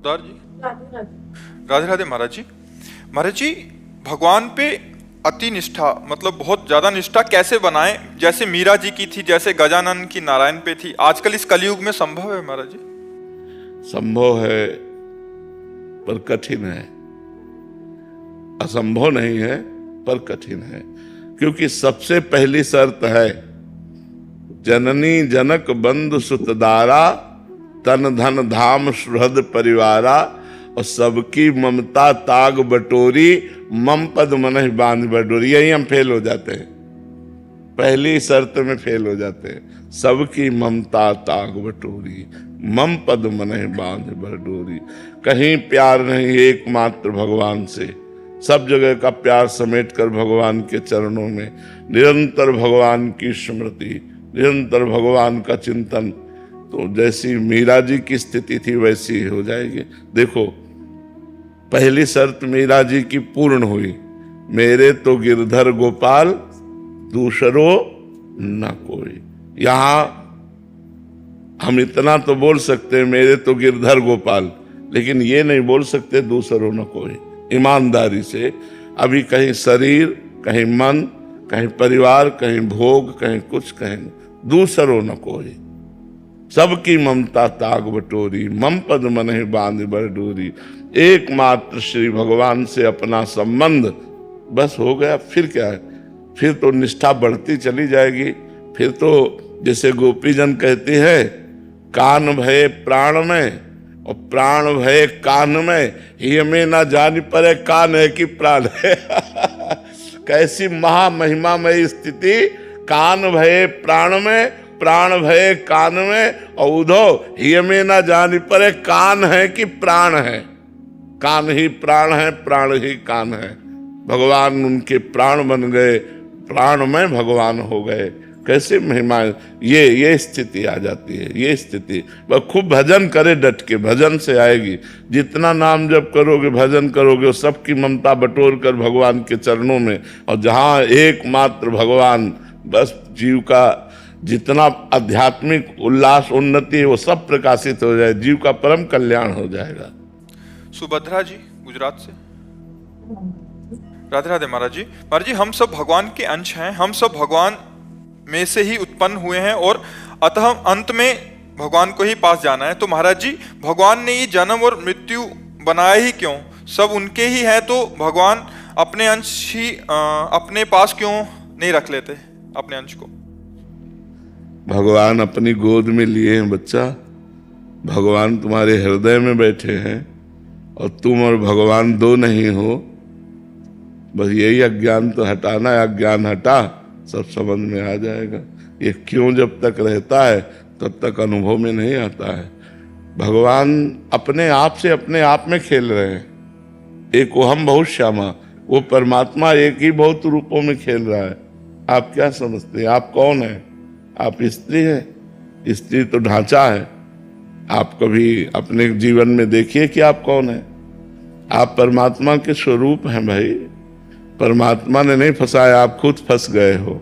पोद्दार जी। राधे राधे। राधे राधे महाराज जी। महाराज जी, भगवान पे अति निष्ठा, मतलब बहुत ज्यादा निष्ठा कैसे बनाएं? जैसे मीरा जी की थी, जैसे गजानन की नारायण पे थी, आजकल इस कलयुग में संभव है महाराज जी? संभव है पर कठिन है। असंभव नहीं है पर कठिन है, क्योंकि सबसे पहली शर्त है जननी जनक बंधु सुतदारा, तन धन धाम सुहृद परिवारा, और सबकी ममता ताग बटोरी, मम पद मनहि बांध बटोरी। यही हम फेल हो जाते हैं, पहली शर्त में फेल हो जाते हैं। सबकी ममता ताग बटोरी, मम पद मनहि बांध बटोरी। कहीं प्यार नहीं एकमात्र भगवान से, सब जगह का प्यार समेट कर भगवान के चरणों में निरंतर भगवान की स्मृति, निरंतर भगवान का चिंतन। तो जैसी मीरा जी की स्थिति थी वैसी हो जाएगी। देखो, पहली शर्त मीरा जी की पूर्ण हुई, मेरे तो गिरधर गोपाल दूसरो न कोई। यहां हम इतना तो बोल सकते हैं मेरे तो गिरधर गोपाल, लेकिन ये नहीं बोल सकते दूसरो न कोई। ईमानदारी से अभी कहीं शरीर, कहीं मन, कहीं परिवार, कहीं भोग, कहीं कुछ, कहीं दूसरो न कोई। सबकी ममता ताग बटोरी, मम पद मनहि बांध बरडोरी। एकमात्र श्री भगवान से अपना संबंध बस हो गया। फिर क्या है? फिर तो निष्ठा बढ़ती चली जाएगी। फिर तो जैसे गोपीजन कहती है, कान भय प्राण में और प्राण भय कान में, ही हमें ना जान पड़े कान है कि प्राण है। कैसी महामहिमामयी स्थिति! कान भय प्राण में, प्राण भय कान में, और उधो ही में ना जान पड़े कान है कि प्राण है। कान ही प्राण है, प्राण ही कान है। भगवान उनके प्राण बन गए, प्राण में भगवान हो गए। कैसे महिमा! ये स्थिति आ जाती है, ये स्थिति। वह खूब भजन करे, डट के भजन से आएगी। जितना नाम जप करोगे, भजन करोगे, सबकी ममता बटोर कर भगवान के चरणों में, और जहां एकमात्र भगवान, बस जीव का जितना आध्यात्मिक उल्लास उन्नति है वो सब प्रकाशित हो जाए, जीव का परम कल्याण हो जाएगा। सुभद्रा जी गुजरात से। राधे राधे महाराज जी। महाराज जी, हम सब भगवान के अंश हैं, हम सब भगवान में से ही उत्पन्न हुए हैं, और अतः अंत में भगवान को ही पास जाना है। तो महाराज जी, भगवान ने ये जन्म और मृत्यु बनाया ही क्यों? सब उनके ही है, तो भगवान अपने अंश ही अपने पास क्यों नहीं रख लेते अपने अंश को? भगवान अपनी गोद में लिए हैं बच्चा। भगवान तुम्हारे हृदय में बैठे हैं, और तुम और भगवान दो नहीं हो। बस यही अज्ञान तो हटाना है। अज्ञान हटा, सब समझ में आ जाएगा। ये क्यों जब तक रहता है तब तक अनुभव में नहीं आता है। भगवान अपने आप से अपने आप में खेल रहे हैं। एक हम बहुत श्यामा, वो परमात्मा एक ही बहुत रूपों में खेल रहा है। आप क्या समझते हैं? आप कौन है? आप स्त्री है। स्त्री तो ढांचा है। आप कभी अपने जीवन में देखिए कि आप कौन है। आप परमात्मा के स्वरूप हैं भाई। परमात्मा ने नहीं फंसाया, आप खुद फंस गए हो।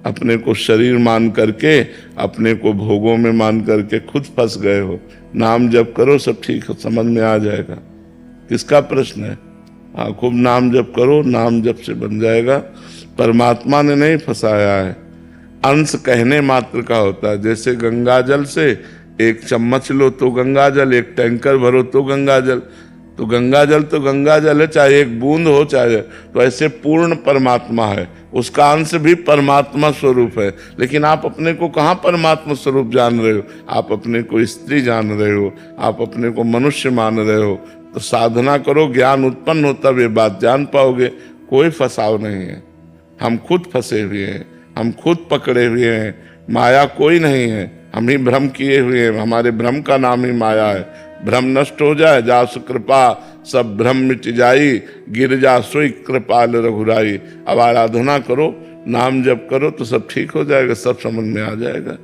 अपने को शरीर मान करके, अपने को भोगों में मान करके खुद फंस गए हो। नाम जप करो, सब ठीक समझ में आ जाएगा। किसका प्रश्न है? हाँ, खूब नाम जप करो, नाम जप से बन जाएगा। परमात्मा ने नहीं फंसाया है। अंश कहने मात्र का होता है। जैसे गंगा जल से एक चम्मच लो तो गंगा जल, एक टैंकर भरो तो गंगा जल। तो गंगा जल तो गंगा जल है, चाहे एक बूंद हो चाहे। तो ऐसे पूर्ण परमात्मा है, उसका अंश भी परमात्मा स्वरूप है। लेकिन आप अपने को कहाँ परमात्मा स्वरूप जान रहे हो? आप अपने को स्त्री जान रहे हो, आप अपने को मनुष्य मान रहे हो। तो साधना करो, ज्ञान उत्पन्न हो, तब ये बात जान पाओगे। कोई फंसाव नहीं है। हम खुद फंसे हुए हैं, हम खुद पकड़े हुए हैं। माया कोई नहीं है, हम ही भ्रम किए हुए हैं। हमारे भ्रम का नाम ही माया है। भ्रम नष्ट हो जाए, जासु कृपा सब भ्रम मिट जाई, गिर जा सोई कृपाल रघुराई। अब आराधना करो, नाम जप करो, तो सब ठीक हो जाएगा, सब समझ में आ जाएगा।